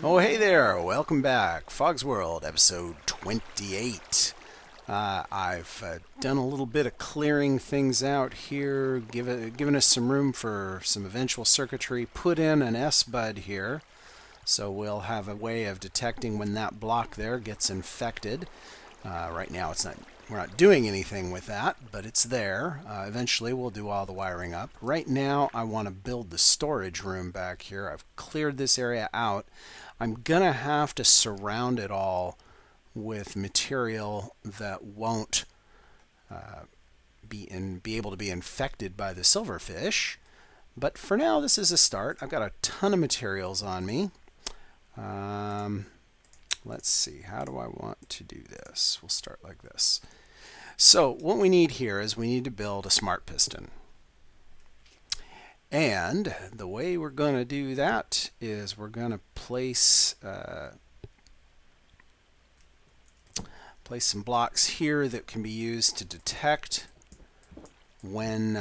Oh, hey there! Welcome back. Fog's World, episode 28. I've done a little bit of clearing things out here, given us some room for some eventual circuitry, put in an S-bud here, so we'll have a way of detecting when that block there gets infected. Right now we're not doing anything with that, but it's there. Eventually we'll do all the wiring up. Right now I want to build the storage room back here. I've cleared this area out. I'm gonna have to surround it all with material that won't be able to be infected by the silverfish. But for now, this is a start. I've got a ton of materials on me. Let's see, how do I want to do this? We'll start like this. So what we need here is we need to build a smart piston. And the way we're going to do that is we're going to place some blocks here that can be used to detect when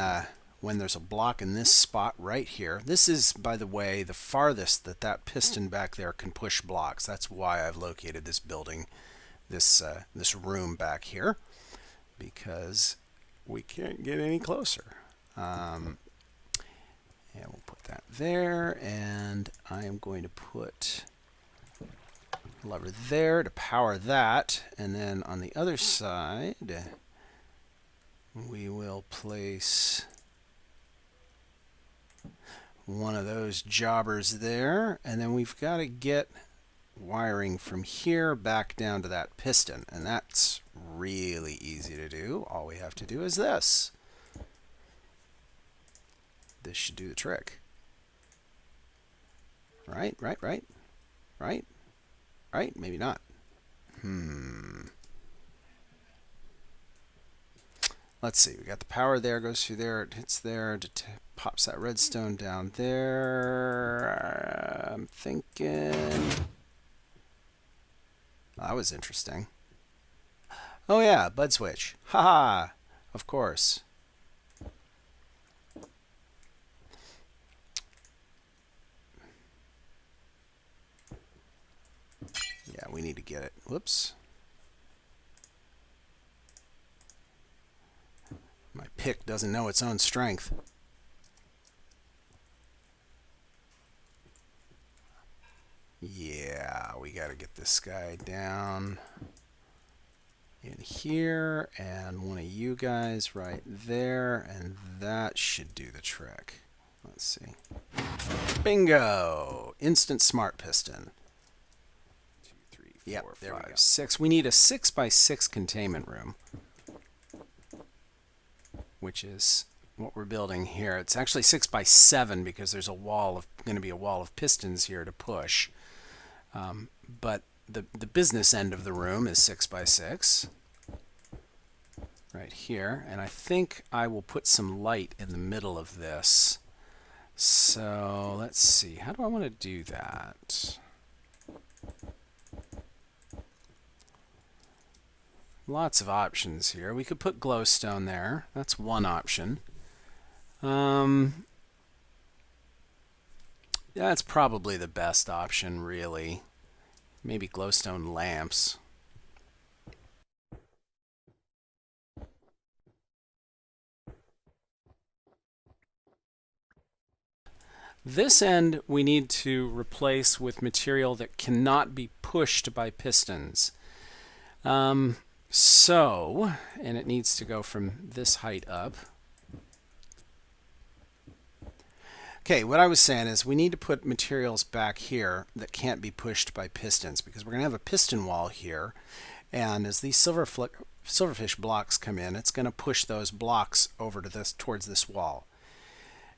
there's a block in this spot right here. This is, by the way, the farthest that piston back there can push blocks. That's why I've located this building, this room back here, because we can't get any closer. And we'll put that there, and I am going to put a lever there to power that, and then on the other side we will place one of those jobbers there, and then we've got to get wiring from here back down to that piston, and that's really easy to do. All we have to do is this. This should do the trick. Right? Maybe not. Let's see. We got the power there, goes through there, it hits there, pops that redstone down there. I'm thinking... that was interesting. Oh yeah, bud switch. Haha! Of course. Yeah, we need to get it. Whoops. My pick doesn't know its own strength. Yeah, we got to get this guy down in here, and one of you guys right there, and that should do the trick. Let's see. Bingo! Instant smart piston. Yep, there we go. 6. We need a 6x6 containment room, which is what we're building here. It's actually 6x7 because there's going to be a wall of pistons here to push. But the business end of the room is 6x6 right here, and I think I will put some light in the middle of this. So let's see, how do I want to do that? Lots of options here. We could put glowstone there. That's one option. That's probably the best option, really. Maybe glowstone lamps. This end we need to replace with material that cannot be pushed by pistons. And it needs to go from this height up. Okay, what I was saying is we need to put materials back here that can't be pushed by pistons, because we're going to have a piston wall here, and as these silverfish blocks come in, it's going to push those blocks over to towards this wall.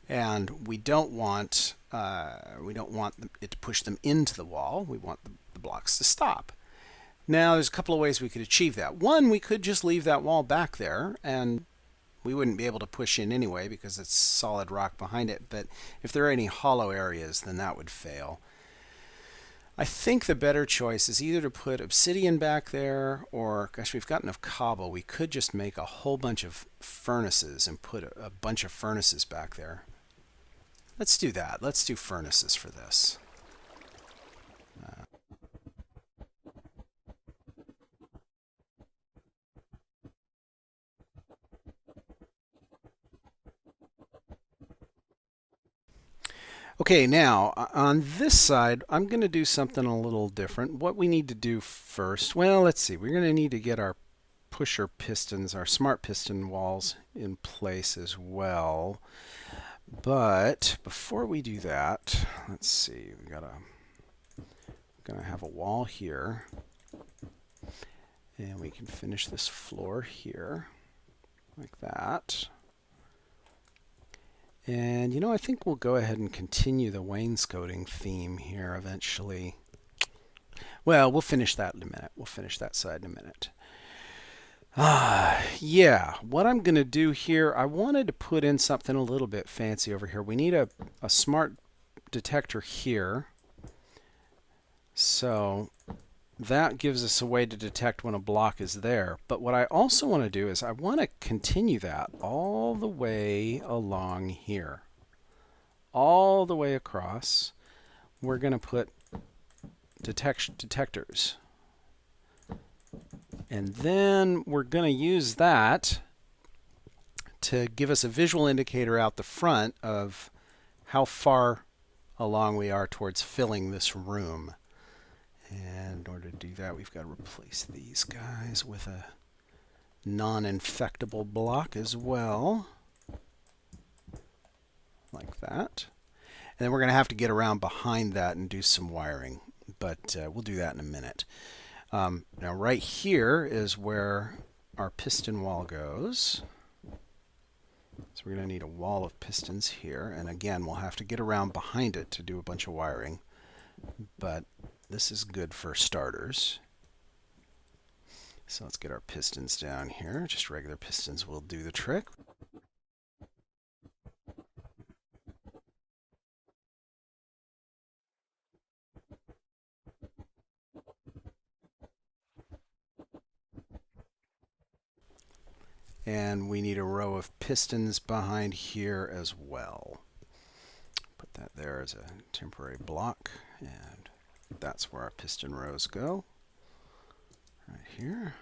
And we don't want it to push them into the wall. We want the blocks to stop. Now, there's a couple of ways we could achieve that. One, we could just leave that wall back there, and we wouldn't be able to push in anyway because it's solid rock behind it. But if there are any hollow areas, then that would fail. I think the better choice is either to put obsidian back there, or, gosh, we've got enough cobble. We could just make a whole bunch of furnaces and put a bunch of furnaces back there. Let's do that. Let's do furnaces for this. Okay, now on this side, I'm going to do something a little different. What we need to do first, well, let's see. We're going to need to get our pusher pistons, our smart piston walls in place as well. But before we do that, let's see. Gonna have a wall here, and we can finish this floor here like that. And I think we'll go ahead and continue the wainscoting theme here eventually. Well, we'll finish that in a minute. We'll finish that side in a minute. Yeah, what I'm going to do here, I wanted to put in something a little bit fancy over here. We need a smart detector here. So that gives us a way to detect when a block is there. But what I also want to do is I want to continue that all the way along here. All the way across. We're going to put detectors. And then we're going to use that to give us a visual indicator out the front of how far along we are towards filling this room. And in order to do that, we've got to replace these guys with a non-infectable block as well. Like that. And then we're going to have to get around behind that and do some wiring. But we'll do that in a minute. Now right here is where our piston wall goes. So we're going to need a wall of pistons here. And again, we'll have to get around behind it to do a bunch of wiring. But this is good for starters. So let's get our pistons down here. Just regular pistons will do the trick. And we need a row of pistons behind here as well. Put that there as a temporary block, and that's where our piston rows go. Right here.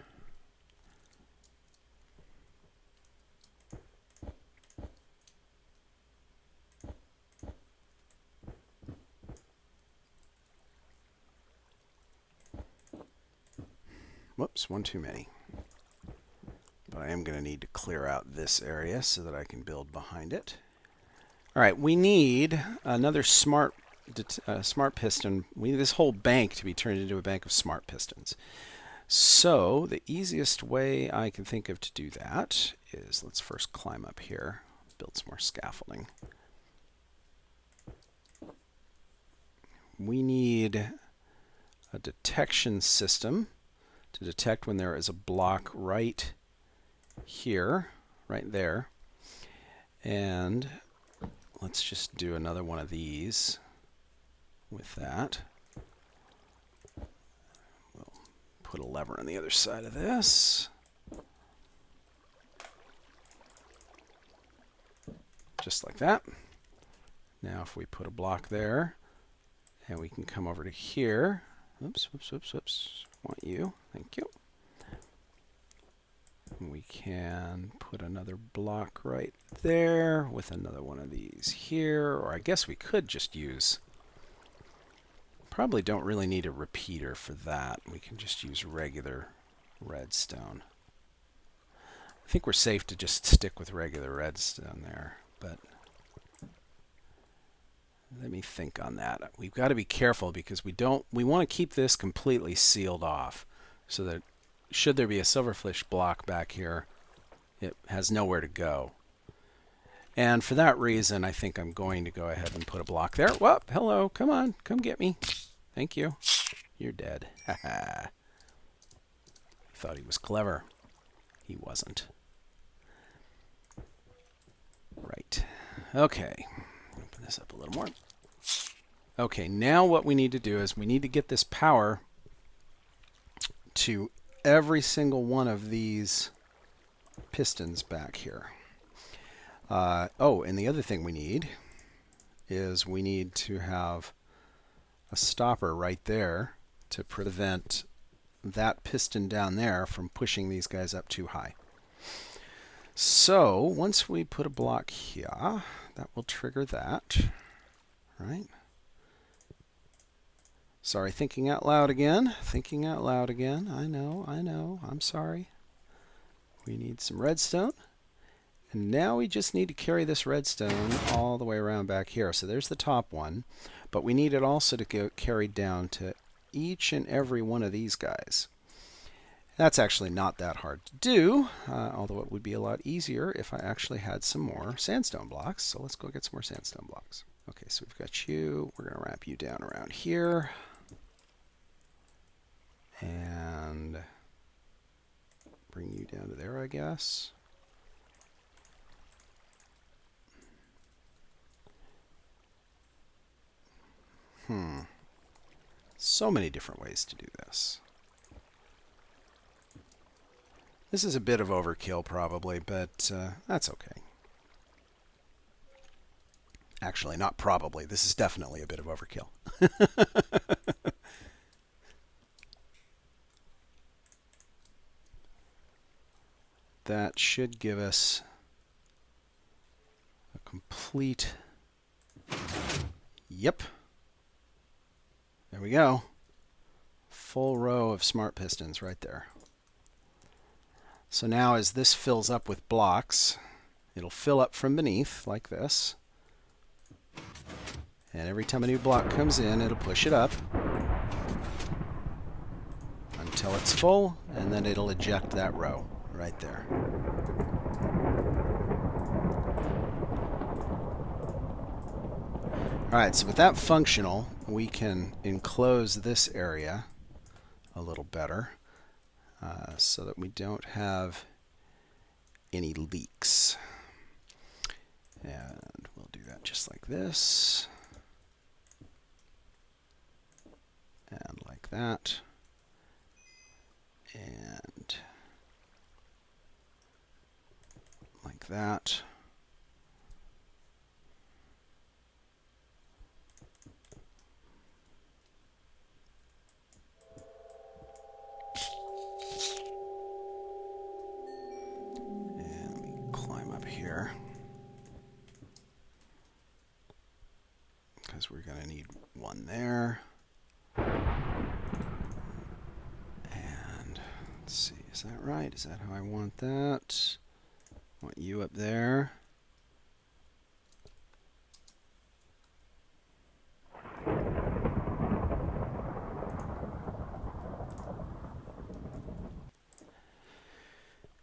Whoops, one too many. But I am going to need to clear out this area so that I can build behind it. All right, we need another smart piston. We need this whole bank to be turned into a bank of smart pistons. So the easiest way I can think of to do that is, let's first climb up here, build some more scaffolding. We need a detection system to detect when there is a block right here, right there. And let's just do another one of these with that. We'll put a lever on the other side of this. Just like that. Now if we put a block there, and we can come over to here. Oops, whoops, whoops, whoops. Want you. Thank you. We can put another block right there with another one of these here, or I guess we could just use, probably don't really need a repeater for that. We can just use regular redstone. I think we're safe to just stick with regular redstone there, but let me think on that. We've got to be careful because we want to keep this completely sealed off so that should there be a silverfish block back here, it has nowhere to go. And for that reason, I think I'm going to go ahead and put a block there. Whoop, hello, come on, come get me. Thank you. You're dead. Haha. Thought he was clever. He wasn't. Right. Okay. Open this up a little more. Okay, now what we need to do is we need to get this power to every single one of these pistons back here. Oh, and the other thing we need is we need to have a stopper right there to prevent that piston down there from pushing these guys up too high. So once we put a block here, that will trigger that right? Sorry, thinking out loud again. Thinking out loud again. I know. I'm sorry. We need some redstone. And now we just need to carry this redstone all the way around back here. So there's the top one. But we need it also to go carried down to each and every one of these guys. That's actually not that hard to do, although it would be a lot easier if I actually had some more sandstone blocks. So let's go get some more sandstone blocks. Okay, so we've got you. We're going to wrap you down around here. And bring you down to there, I guess. So many different ways to do this. This is a bit of overkill probably, but that's okay. Actually, not probably. This is definitely a bit of overkill. That should give us a complete... Yep. There we go. Full row of smart pistons right there. So now as this fills up with blocks, it'll fill up from beneath like this. And every time a new block comes in, it'll push it up until it's full, and then it'll eject that row right there. Alright, so with that functional, we can enclose this area a little better so that we don't have any leaks. And we'll do that just like this. And like that. And like that. And let me climb up here, because we're going to need one there. And let's see, is that right? Is that how I want that? I want you up there.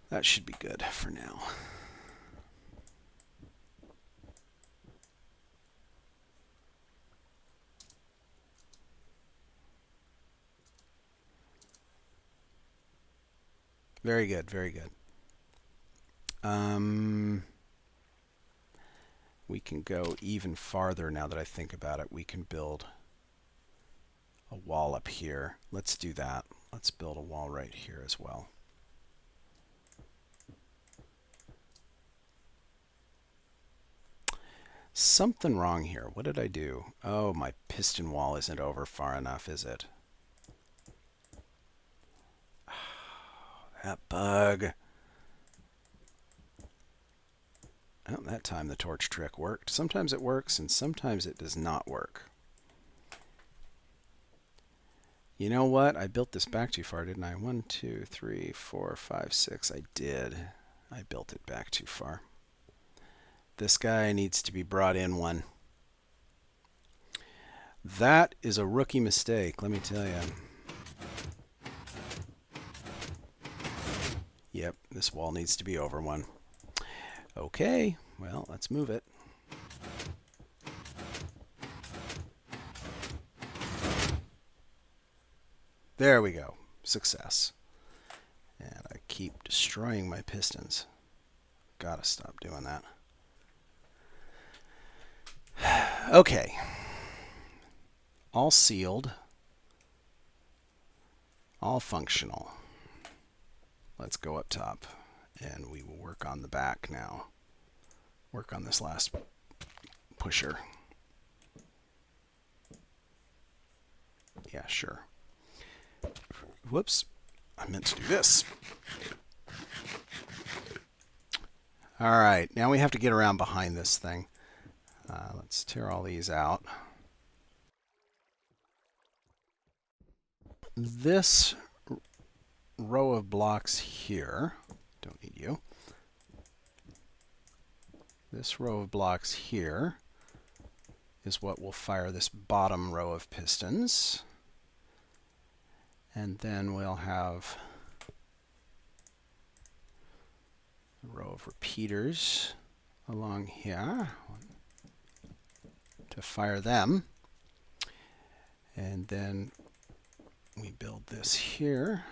That should be good for now. Very good, very good. We can go even farther now that I think about it. We can build a wall up here. Let's do that. Let's build a wall right here as well. Something wrong here. What did I do? Oh, my piston wall isn't over far enough, is it? That bug. Oh, that time the torch trick worked. Sometimes it works and sometimes it does not work. You know what? I built this back too far, didn't I? 1, 2, 3, 4, 5, 6. I did. I built it back too far. This guy needs to be brought in one. That is a rookie mistake, let me tell you. Yep, this wall needs to be over one. Okay, well, let's move it. There we go. Success. And I keep destroying my pistons. Gotta stop doing that. Okay. All sealed. All functional. Let's go up top, and we will work on the back now. Work on this last pusher. Yeah, sure. Whoops, I meant to do this. All right, now we have to get around behind this thing. Let's tear all these out. this row of blocks here, don't need you. This row of blocks here is what will fire this bottom row of pistons. And then we'll have a row of repeaters along here to fire them. And then we build this here.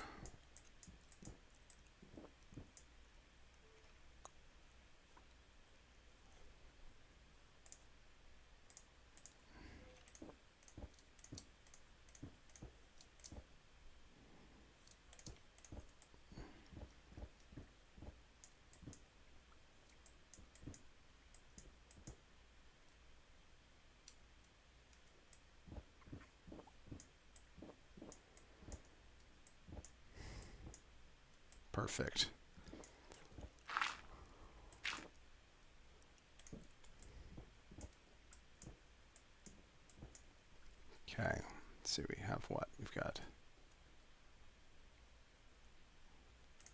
Perfect. Okay, let's see, we have what? We've got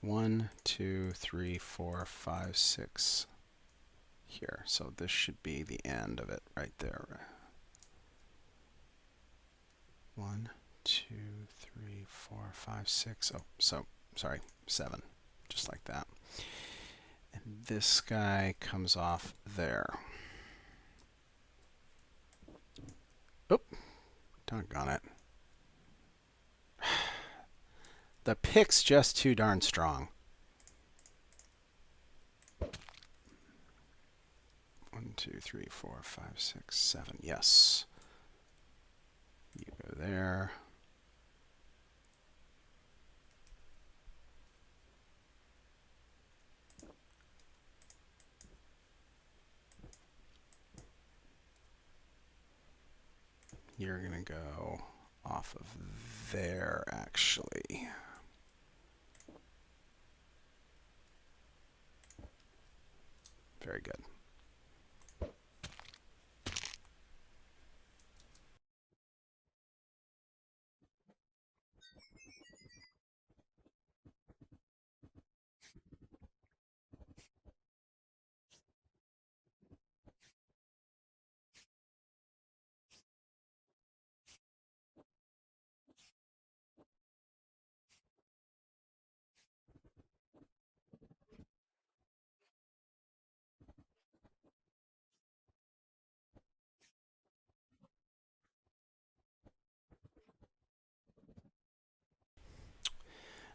1, 2, 3, 4, 5, 6 here. So this should be the end of it right there. 1, 2, 3, 4, 5, 6. Oh, so sorry, 7, just like that. And this guy comes off there. Oop, doggone it. The pick's just too darn strong. 1, 2, 3, 4, 5, 6, 7. Yes. You go there. You're going to go off of there, actually. Very good.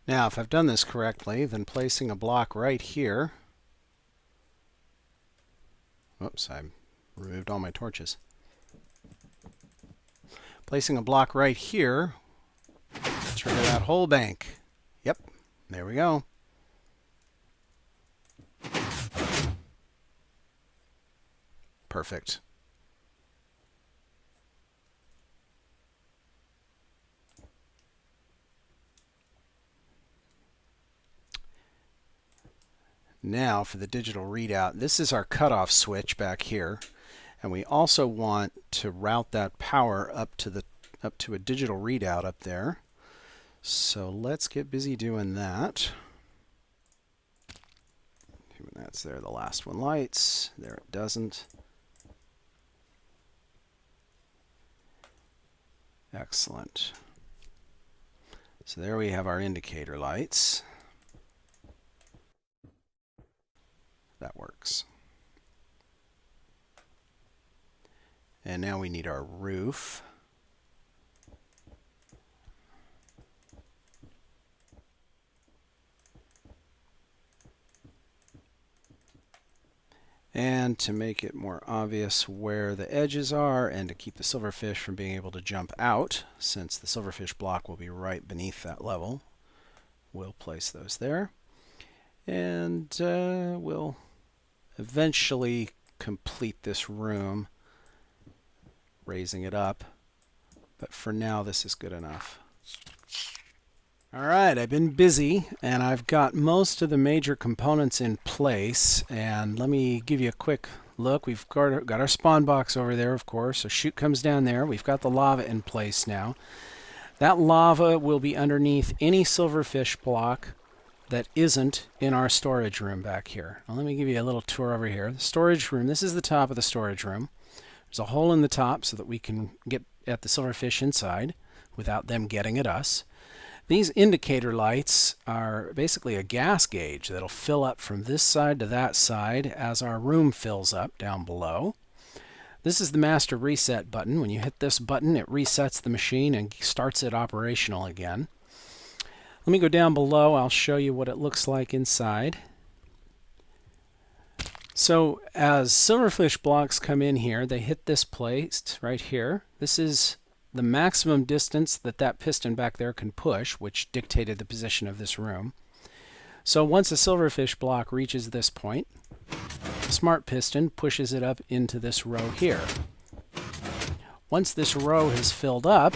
Now, if I've done this correctly, then placing a block right here. Whoops, I removed all my torches. Placing a block right here, trigger that whole bank. Yep, there we go. Perfect. Now for the digital readout, this is our cutoff switch back here, and we also want to route that power up to a digital readout up there. So let's get busy doing that. That's there, the last one lights. There it doesn't. Excellent. So there we have our indicator lights. That works. And now we need our roof. And to make it more obvious where the edges are and to keep the silverfish from being able to jump out, since the silverfish block will be right beneath that level, we'll place those there. And we'll eventually complete this room, raising it up. But for now, this is good enough. All right, I've been busy, and I've got most of the major components in place. And let me give you a quick look. We've got our spawn box over there, of course. A chute comes down there. We've got the lava in place now. That lava will be underneath any silverfish block that isn't in our storage room back here. Now let me give you a little tour over here. The storage room, this is the top of the storage room. There's a hole in the top so that we can get at the silverfish inside without them getting at us. These indicator lights are basically a gas gauge that'll fill up from this side to that side as our room fills up down below. This is the master reset button. When you hit this button, it resets the machine and starts it operational again. Let me go down below. I'll show you what it looks like inside. So as silverfish blocks come in here, they hit this place right here. This is the maximum distance that that piston back there can push, which dictated the position of this room. So once a silverfish block reaches this point, the smart piston pushes it up into this row here. Once this row has filled up,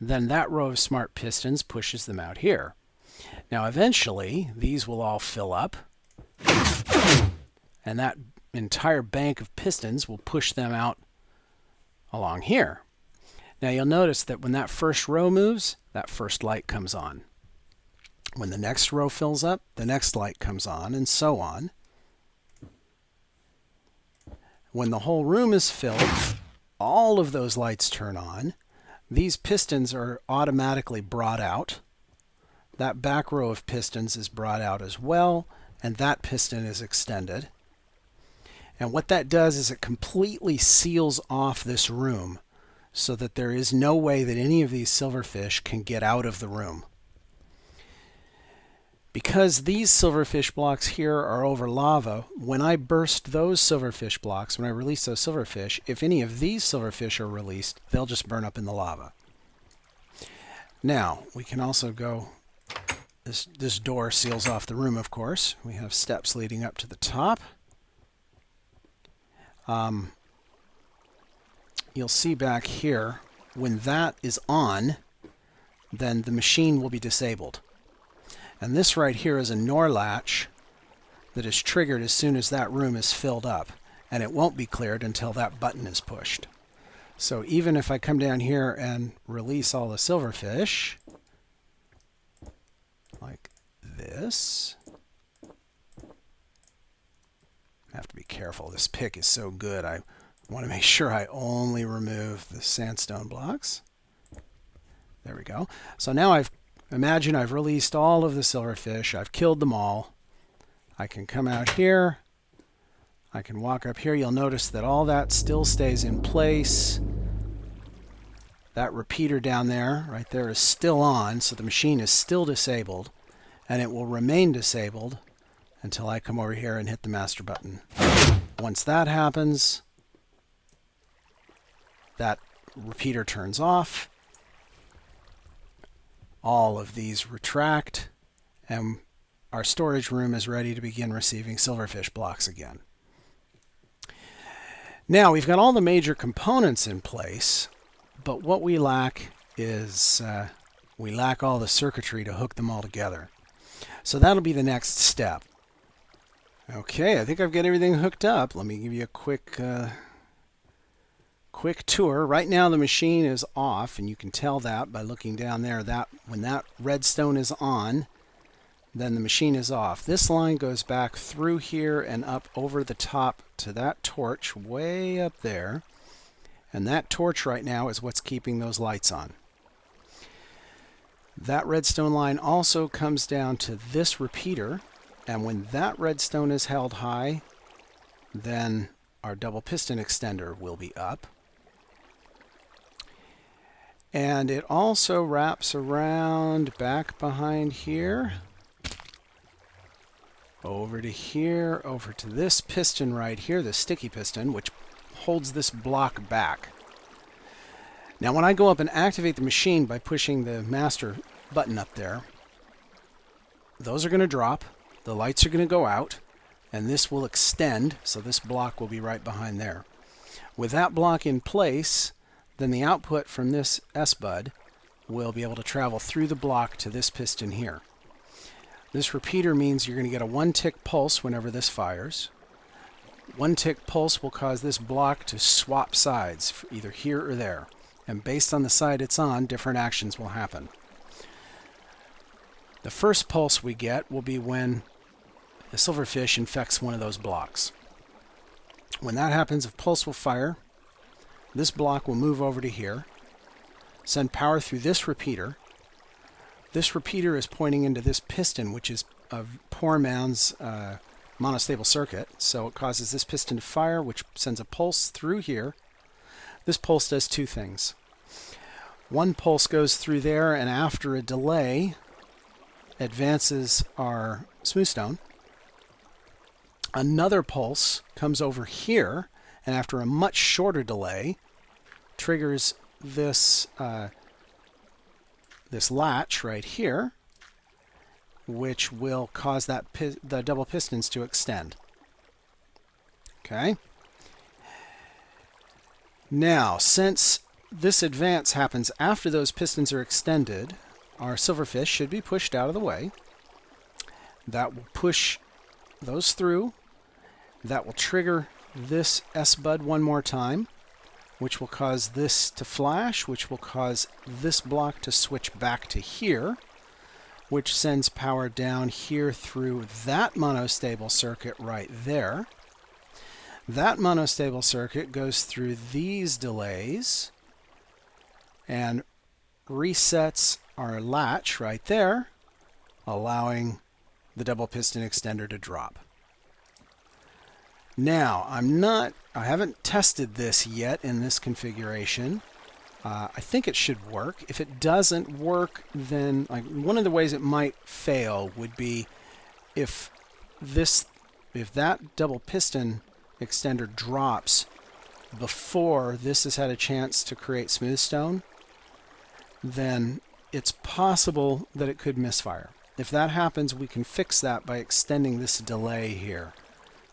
then that row of smart pistons pushes them out here. Now eventually these will all fill up, and that entire bank of pistons will push them out along here. Now you'll notice that when that first row moves, that first light comes on. When the next row fills up, the next light comes on, and so on. When the whole room is filled, all of those lights turn on. These pistons are automatically brought out. That back row of pistons is brought out as well, and that piston is extended. And what that does is it completely seals off this room so that there is no way that any of these silverfish can get out of the room. Because these silverfish blocks here are over lava, when I burst those silverfish blocks, when I release those silverfish, if any of these silverfish are released, they'll just burn up in the lava. Now, we can also go, this door seals off the room, of course. We have steps leading up to the top. You'll see back here, when that is on, then the machine will be disabled. And this right here is a NOR latch that is triggered as soon as that room is filled up, and it won't be cleared until that button is pushed. So even if I come down here and release all the silverfish, like this, I have to be careful. This pick is so good. I want to make sure I only remove the sandstone blocks. There we go. So now imagine I've released all of the silverfish. I've killed them all. I can come out here. I can walk up here. You'll notice that all that still stays in place. That repeater down there, right there, is still on, so the machine is still disabled, and it will remain disabled until I come over here and hit the master button. Once that happens, that repeater turns off. All of these retract, and our storage room is ready to begin receiving silverfish blocks again. Now we've got all the major components in place, but what we lack is we lack all the circuitry to hook them all together. So that'll be the next step. Okay, I think I've got everything hooked up. Let me give you a quick tour. Right now the machine is off, and you can tell that by looking down there. That when that redstone is on, then the machine is off. This line goes back through here and up over the top to that torch way up there. And that torch right now is what's keeping those lights on. That redstone line also comes down to this repeater, and when that redstone is held high, then our double piston extender will be up. And it also wraps around back behind here, over to here, over to this piston right here, the sticky piston, which holds this block back. Now when I go up and activate the machine by pushing the master button up there, those are going to drop, the lights are going to go out, and this will extend, so this block will be right behind there. With that block in place, then the output from this S-bud will be able to travel through the block to this piston here. This repeater means you're going to get a 1-tick pulse whenever this fires. 1-tick pulse will cause this block to swap sides, either here or there. And based on the side it's on, different actions will happen. The first pulse we get will be when the silverfish infects one of those blocks. When that happens, a pulse will fire. This block will move over to here, send power through this repeater. This repeater is pointing into this piston, which is a poor man's monostable circuit. So it causes this piston to fire, which sends a pulse through here. This pulse does two things. One pulse goes through there, and after a delay, advances our smoothstone. Another pulse comes over here, and after a much shorter delay, triggers this this latch right here, which will cause that the double pistons to extend. Okay. Now, since this advance happens after those pistons are extended, our silverfish should be pushed out of the way. That will push those through. That will trigger this S-bud one more time, which will cause this to flash, which will cause this block to switch back to here, which sends power down here through that monostable circuit right there. That monostable circuit goes through these delays and resets our latch right there, allowing the double piston extender to drop. Now, I haven't tested this yet in this configuration. I think it should work. If it doesn't work, then one of the ways it might fail would be if that double piston extender drops before this has had a chance to create smoothstone, then it's possible that it could misfire. If that happens, we can fix that by extending this delay here.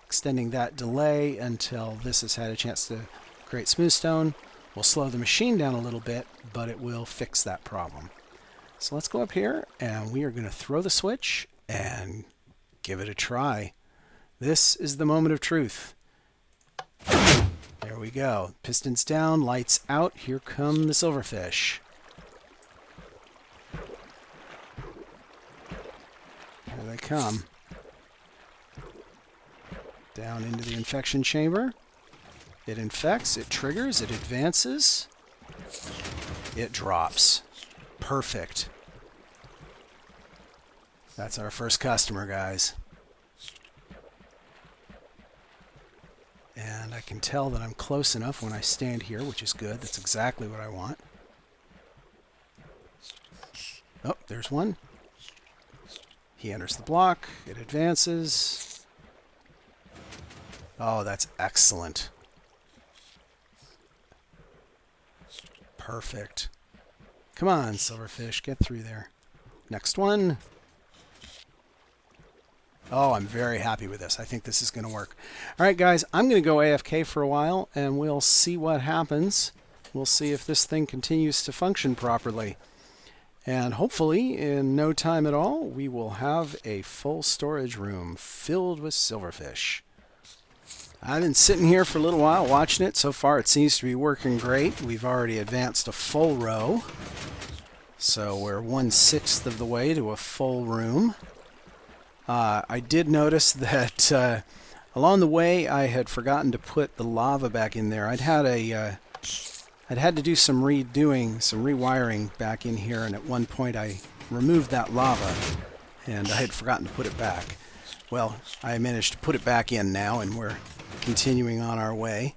Extending that delay until this has had a chance to create smoothstone will slow the machine down a little bit, but it will fix that problem. So let's go up here, and we are going to throw the switch and give it a try. This is the moment of truth. There we go. Pistons down, lights out. Here come the silverfish. Here they come. Down into the infection chamber. It infects, it triggers, it advances. It drops. Perfect. That's our first customer, guys. And I can tell that I'm close enough when I stand here, which is good. That's exactly what I want. Oh, there's one. He enters the block. It advances. Oh, that's excellent. Perfect. Come on, silverfish, get through there. Next one. Oh, I'm very happy with this. I think this is going to work. All right, guys, I'm going to go AFK for a while, and we'll see what happens. We'll see if this thing continues to function properly. And hopefully, in no time at all, we will have a full storage room filled with silverfish. I've been sitting here for a little while watching it. So far, it seems to be working great. We've already advanced a full row. So we're 1/6 of the way to a full room. I did notice that along the way I had forgotten to put the lava back in there. I'd had to do some rewiring back in here, and at one point I removed that lava, and I had forgotten to put it back. Well, I managed to put it back in now, and we're continuing on our way.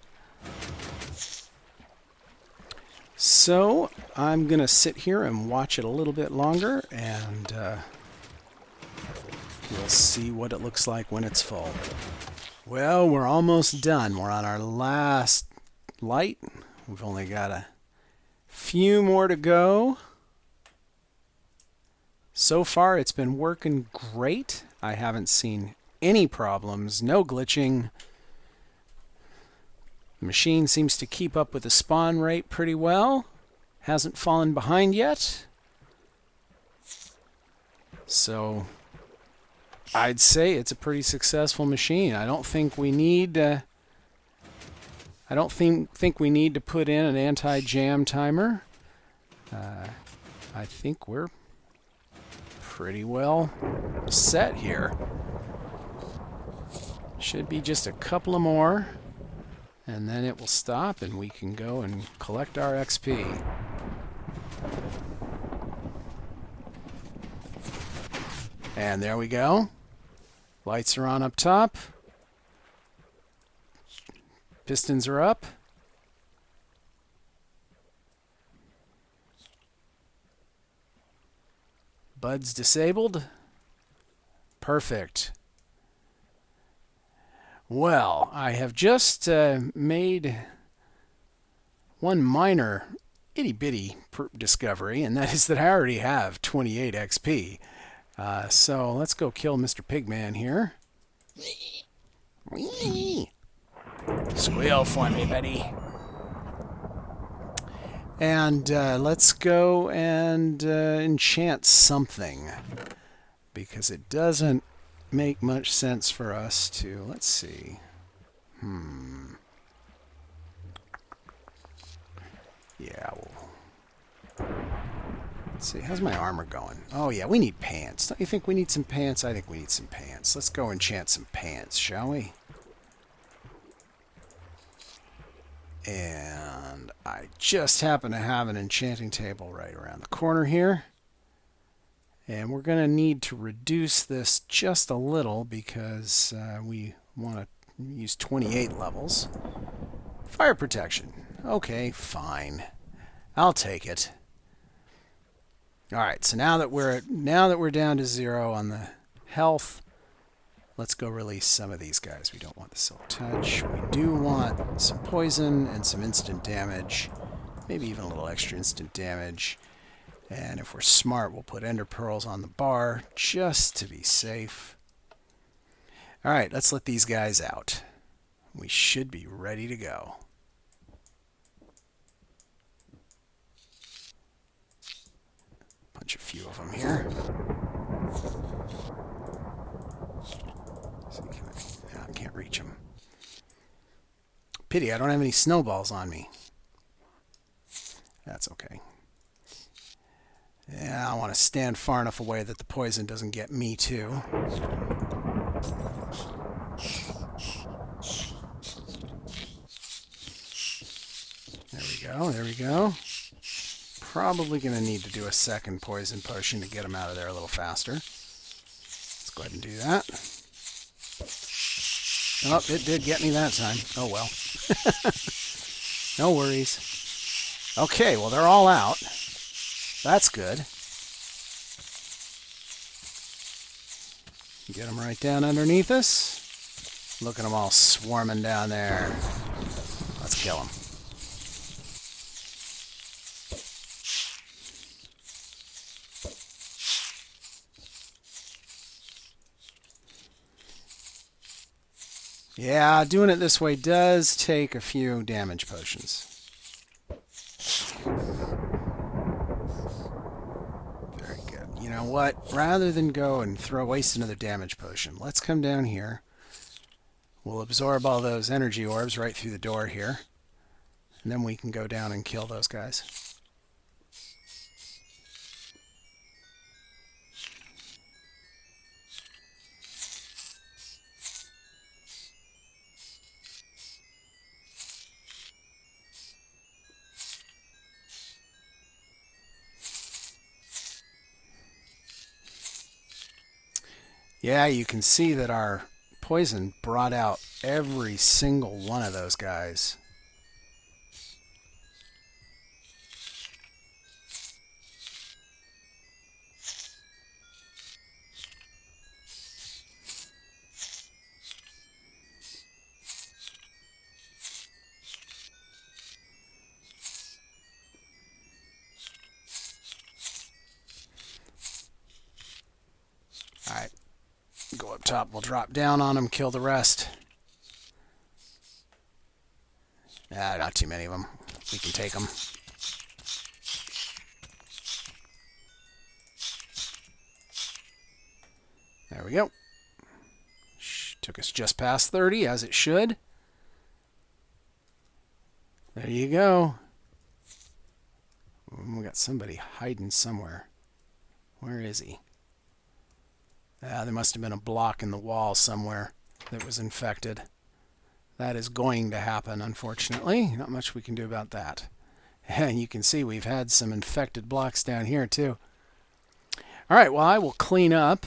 So I'm going to sit here and watch it a little bit longer, and we'll see what it looks like when it's full. Well, we're almost done. We're on our last light. We've only got a few more to go. So far, it's been working great. I haven't seen any problems, no glitching. The machine seems to keep up with the spawn rate pretty well. Hasn't fallen behind yet. So I'd say it's a pretty successful machine. I don't think we need I don't think we need to put in an anti-jam timer. I think we're pretty well set here. Should be just a couple of more, and then it will stop and we can go and collect our XP. And there we go. Lights are on up top. Pistons are up. Buds disabled. Perfect. Well, I have just made one minor itty-bitty discovery, and that is that I already have 28 XP. So let's go kill Mr. Pigman here. Whee! Squeal for me, buddy. And let's go and enchant something, because it doesn't make much sense for us to, let's see. Yeah, let's see, how's my armor going? Oh yeah, we need pants. Don't you think we need some pants? I think we need some pants. Let's go enchant some pants, shall we? And I just happen to have an enchanting table right around the corner here. And we're going to need to reduce this just a little because we want to use 28 levels. Fire protection. Okay, fine. I'll take it. All right, so now that we're down to 0 on the health, let's go release some of these guys. We don't want the silk touch. We do want some poison and some instant damage. Maybe even a little extra instant damage. And if we're smart, we'll put ender pearls on the bar just to be safe. All right, let's let these guys out. We should be ready to go. Punch a few of them here. See, I can't reach them. Pity I don't have any snowballs on me. That's okay. Yeah, I want to stand far enough away that the poison doesn't get me too. There we go, there we go. Probably going to need to do a second poison potion to get them out of there a little faster. Let's go ahead and do that. Oh, it did get me that time. Oh well. No worries. Okay, well they're all out. That's good. Get them right down underneath us. Look at them all swarming down there. Let's kill them. Yeah, doing it this way does take a few damage potions. Very good. You know what? Rather than go and waste another damage potion, let's come down here. We'll absorb all those energy orbs right through the door here. And then we can go down and kill those guys. Yeah, you can see that our poison brought out every single one of those guys. All right. Go up top, we'll drop down on them, kill the rest. Not too many of them. We can take them. There we go. Took us just past 30, as it should. There you go. We got somebody hiding somewhere. Where is he? There must have been a block in the wall somewhere that was infected. That is going to happen, unfortunately. Not much we can do about that. And you can see we've had some infected blocks down here too. All right, well, I will clean up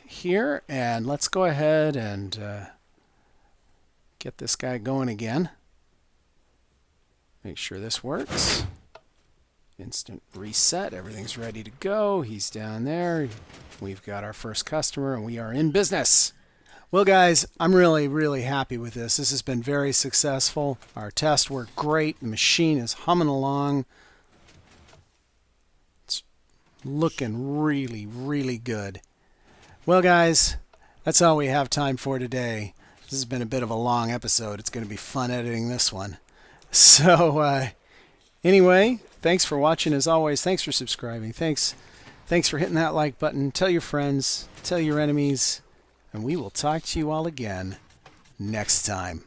here, and let's go ahead and get this guy going again. Make sure this works. Instant reset. Everything's ready to go. He's down there. We've got our first customer, and we are in business. Well, guys, I'm really happy with this. This has been very successful. Our test worked great. The machine is humming along. It's looking really good. Well, guys, that's all we have time for today. This has been a bit of a long episode. It's going to be fun editing this one. So, anyway, thanks for watching as always. Thanks for subscribing. Thanks for hitting that like button. Tell your friends, tell your enemies, and we will talk to you all again next time.